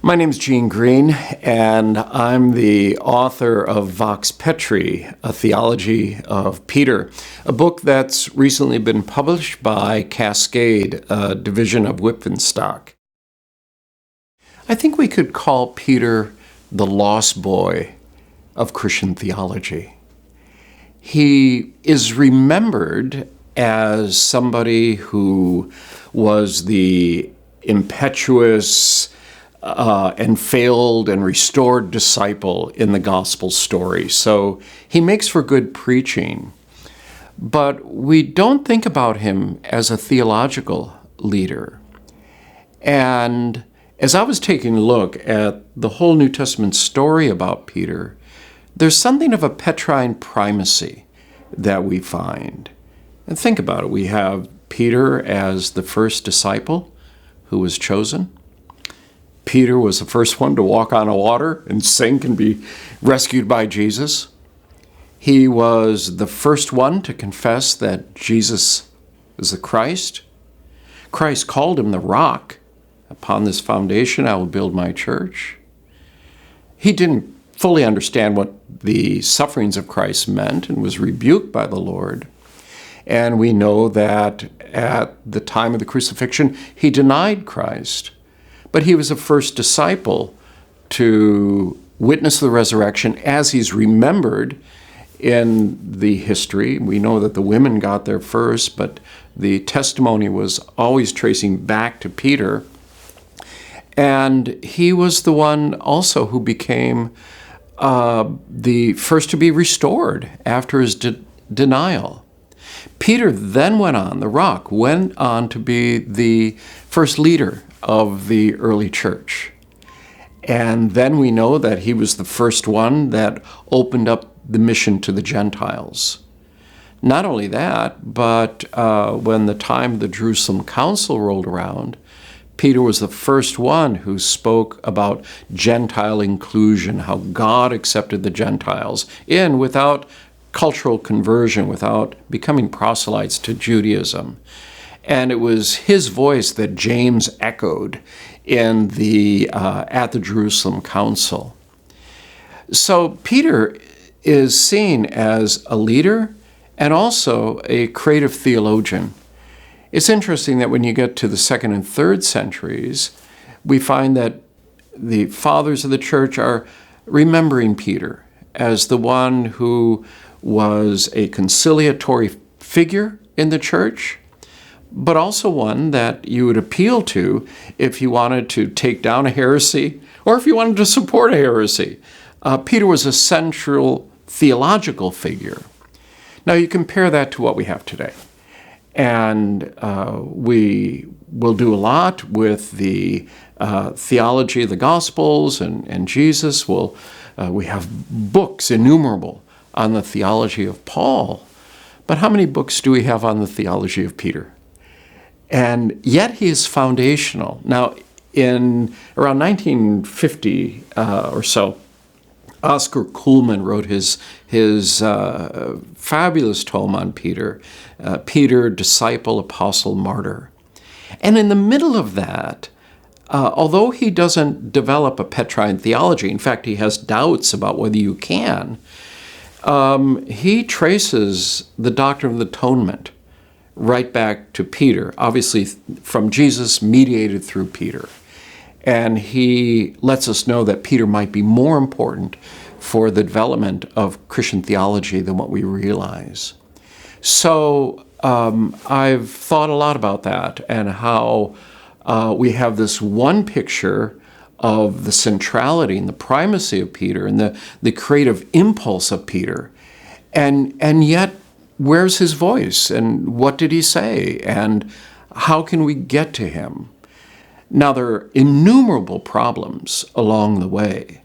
My name is Gene Green, and I'm the author of Vox Petri, a theology of Peter, a book that's recently been published by Cascade, a division of Whitman-Stock. I think we could call Peter the lost boy of Christian theology. He is remembered as somebody who was the impetuous and failed and restored disciple in the gospel story. So he makes for good preaching. But we don't think about him as a theological leader. And as I was taking a look at the whole New Testament story about Peter, there's something of a Petrine primacy that we find. And think about it. We have Peter as the first disciple who was chosen. Peter was the first one to walk on water and sink and be rescued by Jesus. He was the first one to confess that Jesus is the Christ. Christ called him the rock. Upon this foundation, I will build my church. He didn't fully understand what the sufferings of Christ meant and was rebuked by the Lord. And we know that at the time of the crucifixion, he denied Christ. But he was the first disciple to witness the resurrection as he's remembered in the history. We know that the women got there first, but the testimony was always tracing back to Peter. And he was the one also who became the first to be restored after his denial. Peter then the rock went on to be the first leader of the early church. And then we know that he was the first one that opened up the mission to the Gentiles. Not only that, but when the time of the Jerusalem Council rolled around, Peter was the first one who spoke about Gentile inclusion, how God accepted the Gentiles in without cultural conversion, without becoming proselytes to Judaism. And it was his voice that James echoed in at the Jerusalem Council. So Peter is seen as a leader and also a creative theologian. It's interesting that when you get to the 2nd and 3rd centuries, we find that the fathers of the church are remembering Peter as the one who was a conciliatory figure in the church, but also one that you would appeal to if you wanted to take down a heresy or if you wanted to support a heresy. Peter was a central theological figure. Now you compare that to what we have today. And we will do a lot with the theology of the Gospels and Jesus. We have books innumerable on the theology of Paul. But how many books do we have on the theology of Peter? And yet he is foundational. Now, in around 1950 or so, Oscar Kuhlman wrote his fabulous tome on Peter, Peter, Disciple, Apostle, Martyr. And in the middle of that, although he doesn't develop a Petrine theology, in fact, he has doubts about whether you can, he traces the doctrine of the atonement right back to Peter, obviously from Jesus, mediated through Peter. And he lets us know that Peter might be more important for the development of Christian theology than what we realize. So I've thought a lot about that and how we have this one picture of the centrality and the primacy of Peter and the creative impulse of Peter. And yet, where's his voice? And what did he say? And how can we get to him? Now, there are innumerable problems along the way.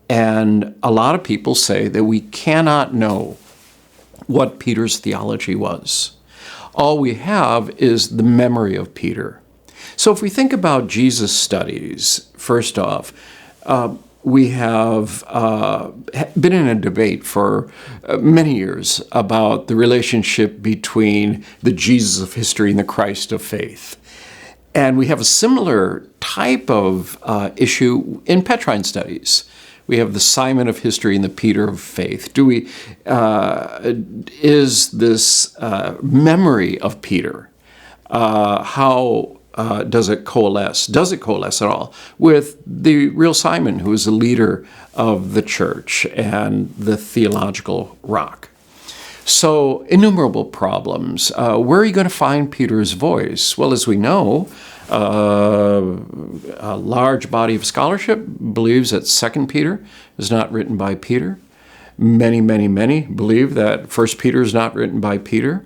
And a lot of people say that we cannot know what Peter's theology was. All we have is the memory of Peter. So if we think about Jesus studies, first off, we have been in a debate for many years about the relationship between the Jesus of history and the Christ of faith. And we have a similar type of issue in Petrine studies. We have the Simon of history and the Peter of faith. Is this memory of Peter, how does it coalesce? Does it coalesce at all with the real Simon, who is the leader of the church and the theological rock? So, innumerable problems. Where are you going to find Peter's voice? Well, as we know, a large body of scholarship believes that 2 Peter is not written by Peter. Many believe that 1 Peter is not written by Peter.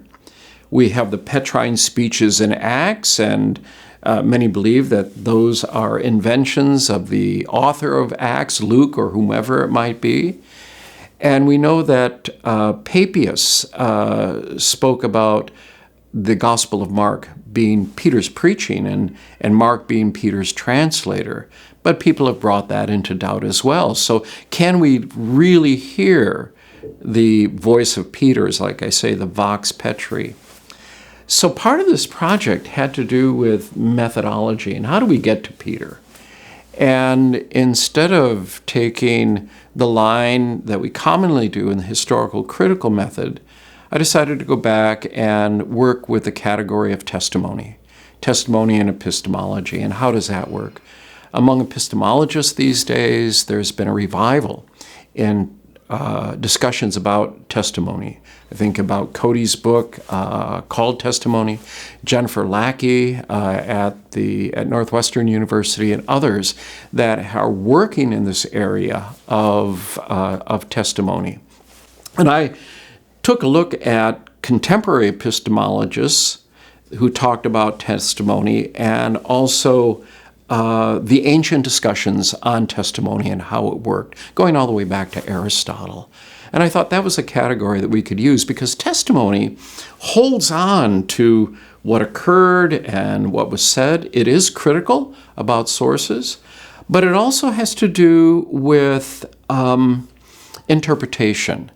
We have the Petrine speeches in Acts, and many believe that those are inventions of the author of Acts, Luke, or whomever it might be. And we know that Papias spoke about the Gospel of Mark being Peter's preaching and Mark being Peter's translator. But people have brought that into doubt as well. So can we really hear the voice of Peter, as, like I say, the vox Petri? So part of this project had to do with methodology and how do we get to Peter? And instead of taking the line that we commonly do in the historical critical method, I decided to go back and work with the category of testimony and epistemology. And how does that work? Among epistemologists these days, there's been a revival in discussions about testimony. I think about Cody's book called Testimony, Jennifer Lackey at Northwestern University, and others that are working in this area of testimony. And I took a look at contemporary epistemologists who talked about testimony, and also the ancient discussions on testimony and how it worked, going all the way back to Aristotle. And I thought that was a category that we could use because testimony holds on to what occurred and what was said. It is critical about sources, but it also has to do with interpretation.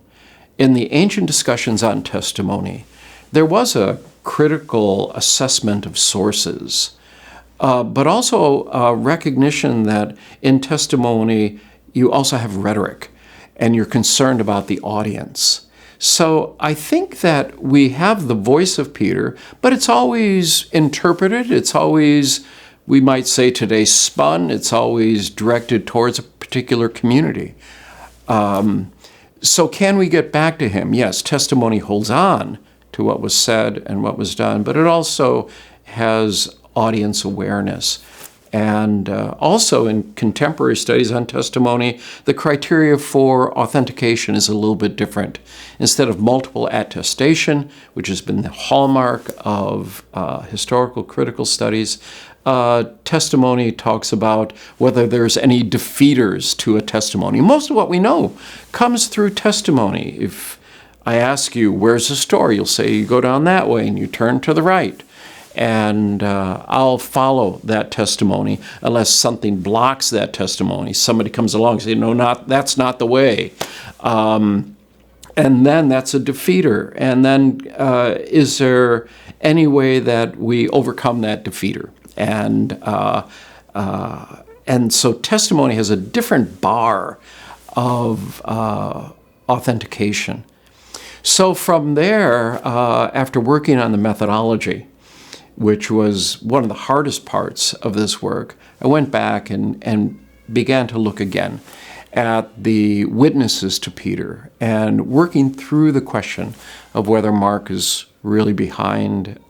In the ancient discussions on testimony, there was a critical assessment of sources, but also a recognition that in testimony you also have rhetoric and you're concerned about the audience. So I think that we have the voice of Peter, but it's always interpreted. It's always, we might say today, spun. It's always directed towards a particular community. So can we get back to him? Yes, testimony holds on to what was said and what was done, but it also has audience awareness. And also in contemporary studies on testimony, the criteria for authentication is a little bit different. Instead of multiple attestation, which has been the hallmark of historical critical studies, testimony talks about whether there's any defeaters to a testimony. Most of what we know comes through testimony. If I ask you, where's the store? You'll say, you go down that way and you turn to the right. And I'll follow that testimony unless something blocks that testimony. Somebody comes along and says, no, that's not the way. And then that's a defeater. And then is there any way that we overcome that defeater? And so testimony has a different bar of authentication. So from there, after working on the methodology, which was one of the hardest parts of this work, I went back and began to look again at the witnesses to Peter and working through the question of whether Mark is really behind,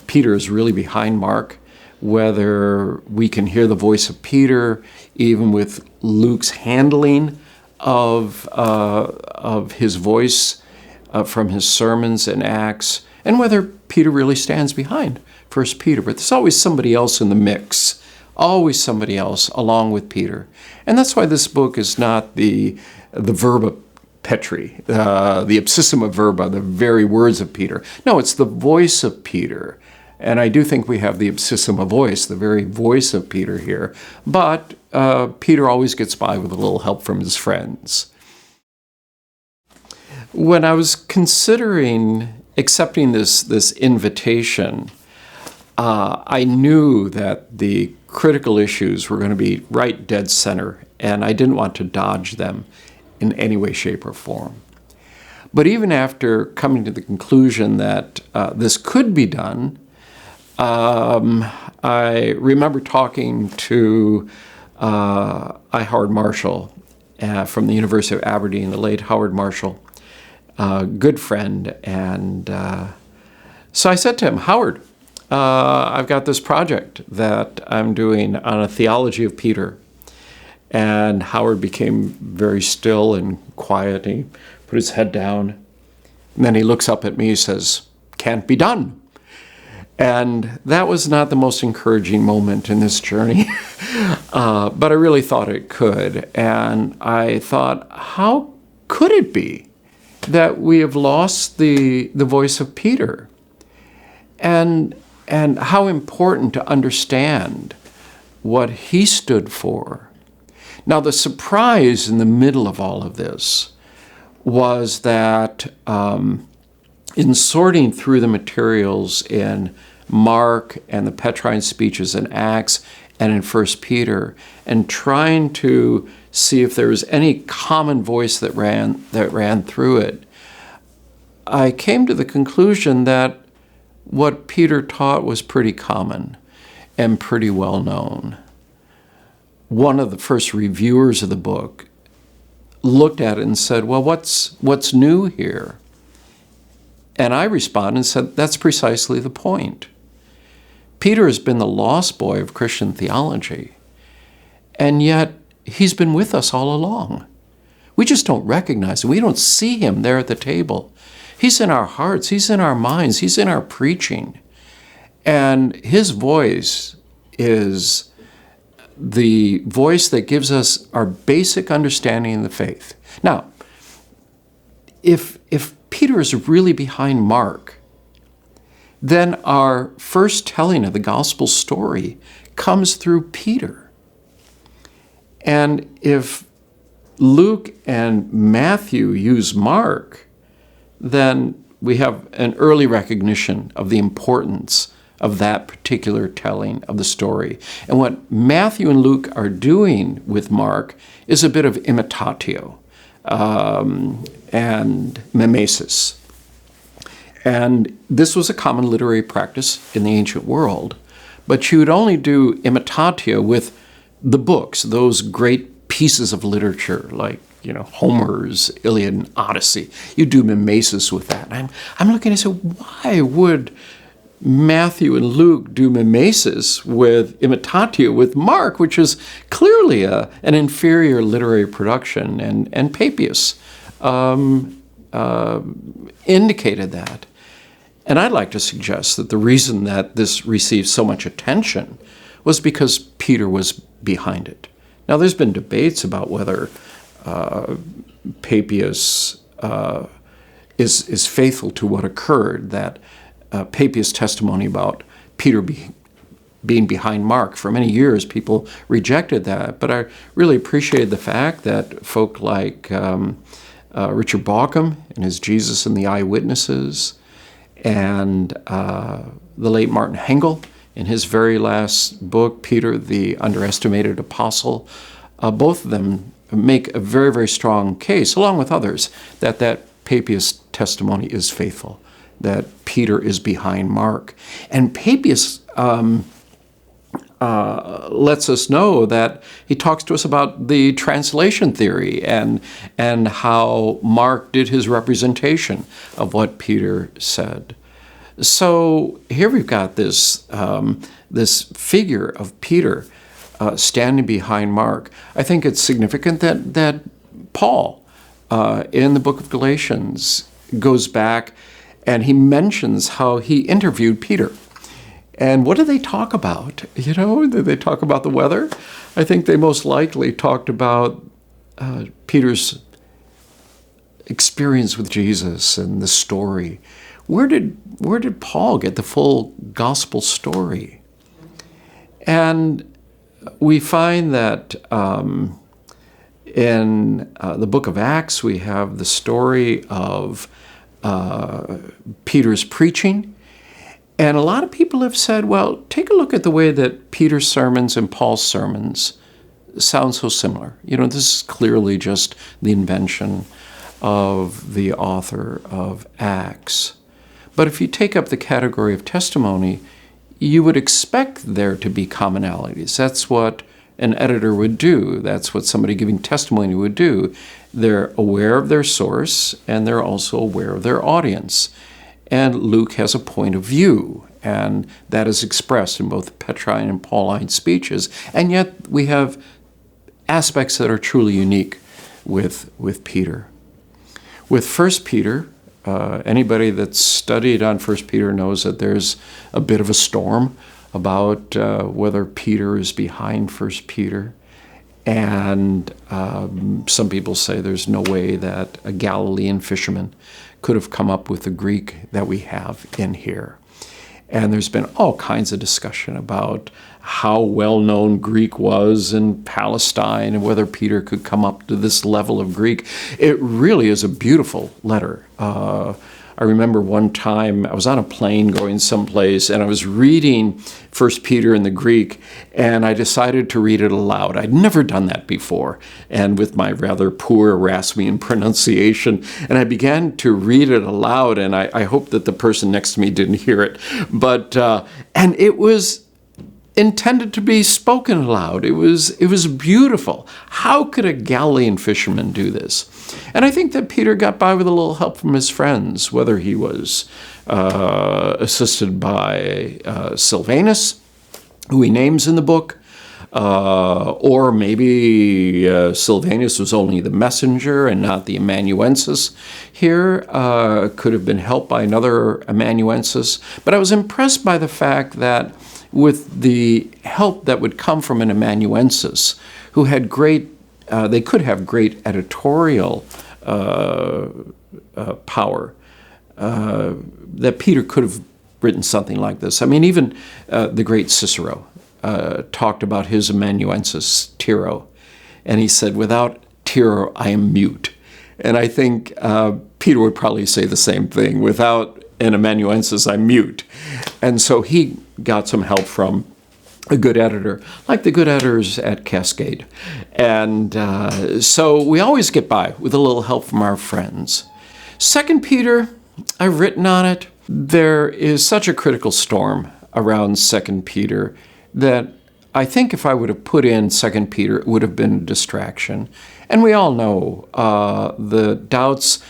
Peter is really behind Mark, whether we can hear the voice of Peter even with Luke's handling of his voice from his sermons and Acts, and whether Peter really stands behind 1 Peter. But there's always somebody else in the mix, always somebody else along with Peter. And that's why this book is not the verba Petri, the ipsissima verba, the very words of Peter. No, it's the voice of Peter. And I do think we have the ipsissima voice, the very voice of Peter here. But Peter always gets by with a little help from his friends. When I was considering accepting this invitation, I knew that the critical issues were going to be right dead center, and I didn't want to dodge them in any way, shape, or form. But even after coming to the conclusion that this could be done, I remember talking to Howard Marshall from the University of Aberdeen, the late Howard Marshall, good friend. And so I said to him, Howard, I've got this project that I'm doing on a theology of Peter. And Howard became very still and quiet. He put his head down. And then he looks up at me and says, "Can't be done." And that was not the most encouraging moment in this journey. But I really thought it could. And I thought, how could it be that we have lost the voice of Peter? And how important to understand what he stood for. Now, the surprise in the middle of all of this was that in sorting through the materials in Mark and the Petrine speeches in Acts and in 1 Peter, and trying to see if there was any common voice that ran through it, I came to the conclusion that what Peter taught was pretty common and pretty well known. One of the first reviewers of the book looked at it and said, "Well, what's new here?" And I responded and said, "That's precisely the point. Peter has been the lost boy of Christian theology, and yet he's been with us all along. We just don't recognize it. We don't see him there at the table. He's in our hearts. He's in our minds. He's in our preaching. And his voice is the voice that gives us our basic understanding of the faith." Now, if Peter is really behind Mark, then our first telling of the gospel story comes through Peter. And if Luke and Matthew use Mark, then we have an early recognition of the importance of that particular telling of the story. And what Matthew and Luke are doing with Mark is a bit of imitatio and mimesis. And this was a common literary practice in the ancient world, but you would only do imitatio with the books, those great pieces of literature like Homer's Iliad and Odyssey. You do mimesis with that. And I'm looking and say, why would Matthew and Luke do mimesis with imitatio with Mark, which is clearly an inferior literary production, and Papias indicated that. And I'd like to suggest that the reason that this received so much attention was because Peter was behind it. Now, there's been debates about whether Papias is faithful to what occurred, that Papias' testimony about Peter being behind Mark. For many years, people rejected that, but I really appreciated the fact that folk like Richard Bauckham in his Jesus and the Eyewitnesses, and the late Martin Hengel in his very last book, Peter, the Underestimated Apostle, both of them make a very, very strong case, along with others, that Papias' testimony is faithful, that Peter is behind Mark. And Papias lets us know that he talks to us about the translation theory and how Mark did his representation of what Peter said. So here we've got this figure of Peter standing behind Mark. I think it's significant that Paul, in the book of Galatians, goes back and he mentions how he interviewed Peter. And what did they talk about? Did they talk about the weather? I think they most likely talked about Peter's experience with Jesus and the story. Where did Paul get the full gospel story? And we find that in the book of Acts, we have the story of Peter's preaching. And a lot of people have said, well, take a look at the way that Peter's sermons and Paul's sermons sound so similar. This is clearly just the invention of the author of Acts. But if you take up the category of testimony, you would expect there to be commonalities. That's what an editor would do. That's what somebody giving testimony would do. They're aware of their source, and they're also aware of their audience. And Luke has a point of view, and that is expressed in both Petrine and Pauline speeches. And yet we have aspects that are truly unique with Peter. With 1 Peter, anybody that's studied on 1 Peter knows that there's a bit of a storm about whether Peter is behind 1 Peter. And some people say there's no way that a Galilean fisherman could have come up with the Greek that we have in here. And there's been all kinds of discussion about how well-known Greek was in Palestine and whether Peter could come up to this level of Greek. It really is a beautiful letter. I remember one time I was on a plane going someplace and I was reading 1 Peter in the Greek, and I decided to read it aloud. I'd never done that before, and with my rather poor Erasmian pronunciation, and I began to read it aloud, and I hope that the person next to me didn't hear it, but and it was intended to be spoken aloud. It was beautiful. How could a Galilean fisherman do this? And I think that Peter got by with a little help from his friends, whether he was assisted by Silvanus, who he names in the book, or maybe Silvanus was only the messenger and not the amanuensis here, could have been helped by another amanuensis. But I was impressed by the fact that with the help that would come from an amanuensis, who had they could have great editorial power, that Peter could have written something like this. I mean, even the great Cicero talked about his amanuensis, Tiro, and he said, without Tiro, I am mute. And I think Peter would probably say the same thing. Without an amanuensis, I'm mute. And so he got some help from a good editor, like the good editors at Cascade. And so we always get by with a little help from our friends. 2 Peter, I've written on it. There is such a critical storm around 2 Peter that I think if I would have put in 2 Peter, it would have been a distraction. And we all know the doubts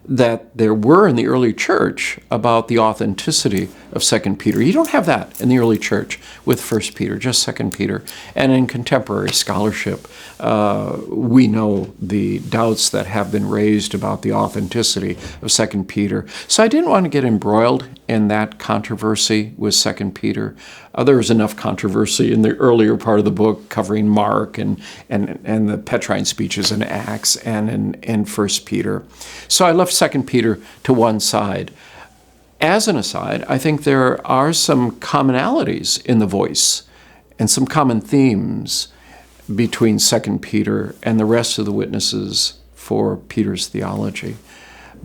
that there were in the early church about the authenticity of 2 Peter. You don't have that in the early church with 1 Peter, just 2 Peter. And in contemporary scholarship, we know the doubts that have been raised about the authenticity of 2 Peter. So I didn't want to get embroiled in that controversy with 2 Peter. There was enough controversy in the earlier part of the book covering Mark and the Petrine speeches in Acts and in 1 Peter. So I left 2 Peter to one side. As an aside, I think there are some commonalities in the voice and some common themes between 2 Peter and the rest of the witnesses for Peter's theology.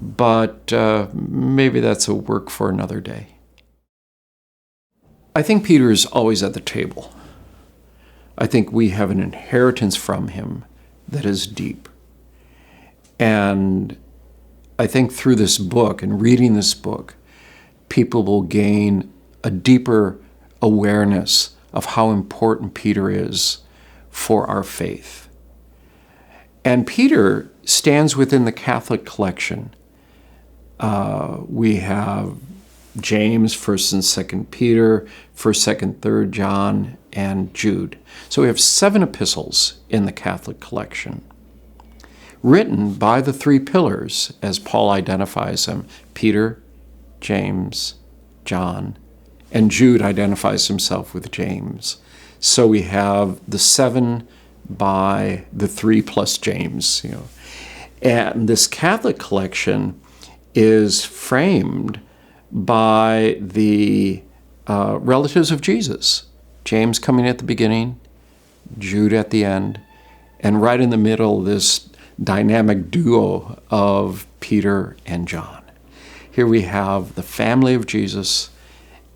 But maybe that's a work for another day. I think Peter is always at the table. I think we have an inheritance from him that is deep. And I think through this book and reading this book, people will gain a deeper awareness of how important Peter is for our faith. And Peter stands within the Catholic collection. We have James, 1st and 2nd Peter, 1st, 2nd, 3rd John, and Jude. So we have 7 epistles in the Catholic collection, written by the 3 pillars, as Paul identifies them: Peter, James, John, and Jude identifies himself with James. So we have the 7 by the 3 plus James. And this Catholic collection is framed by the relatives of Jesus. James coming at the beginning, Jude at the end, and right in the middle, this dynamic duo of Peter and John. Here we have the family of Jesus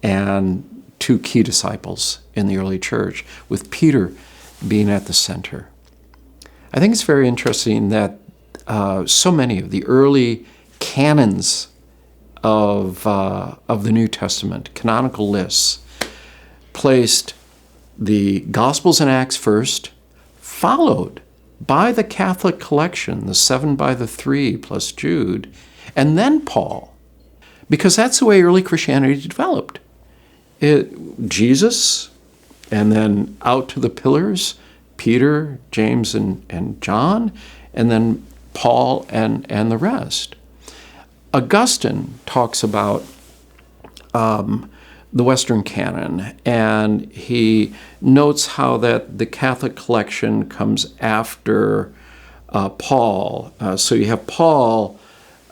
and two key disciples in the early church, with Peter being at the center. I think it's very interesting that so many of the early canons of the New Testament, canonical lists, placed the Gospels and Acts first, followed by the Catholic collection, the 7 by the 3 plus Jude, and then Paul, because that's the way early Christianity developed. Jesus, and then out to the pillars, Peter, James, and John, and then Paul and the rest. Augustine talks about the Western canon, and he notes how that the Catholic collection comes after Paul. So you have Paul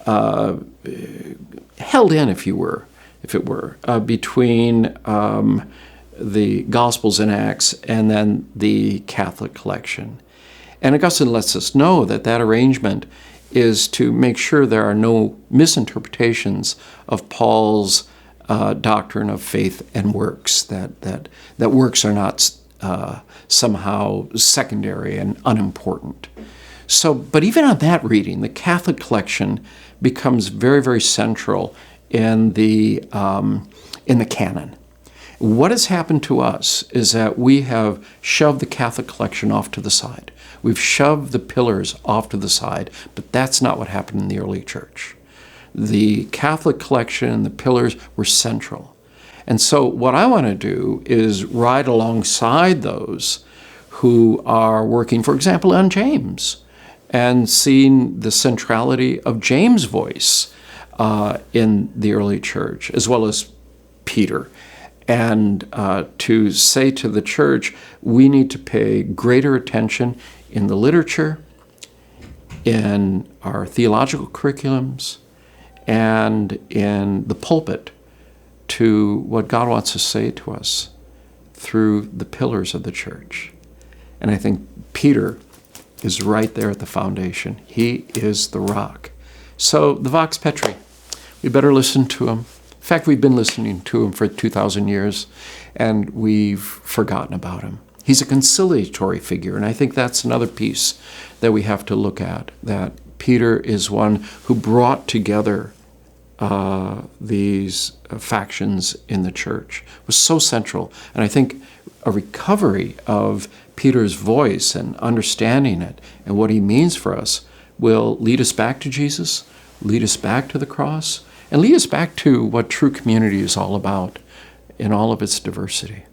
held in, if it were, between the Gospels and Acts and then the Catholic collection. And Augustine lets us know that that arrangement is to make sure there are no misinterpretations of Paul's doctrine of faith and works, that works are not somehow secondary and unimportant. So, but even on that reading, the Catholic collection becomes very, very central in the canon. What has happened to us is that we have shoved the Catholic collection off to the side. We've shoved the pillars off to the side, but that's not what happened in the early church. The Catholic collection and the pillars were central. And so what I want to do is ride alongside those who are working, for example, on James, and seeing the centrality of James' voice in the early church, as well as Peter. And to say to the church, we need to pay greater attention in the literature, in our theological curriculums, and in the pulpit to what God wants to say to us through the pillars of the church. And I think Peter is right there at the foundation. He is the rock. So the Vox Petri, we better listen to him. In fact, we've been listening to him for 2,000 years, and we've forgotten about him. He's a conciliatory figure, and I think that's another piece that we have to look at, that Peter is one who brought together these factions in the church. It was so central. And I think a recovery of Peter's voice and understanding it and what he means for us will lead us back to Jesus, lead us back to the cross, and lead us back to what true community is all about in all of its diversity.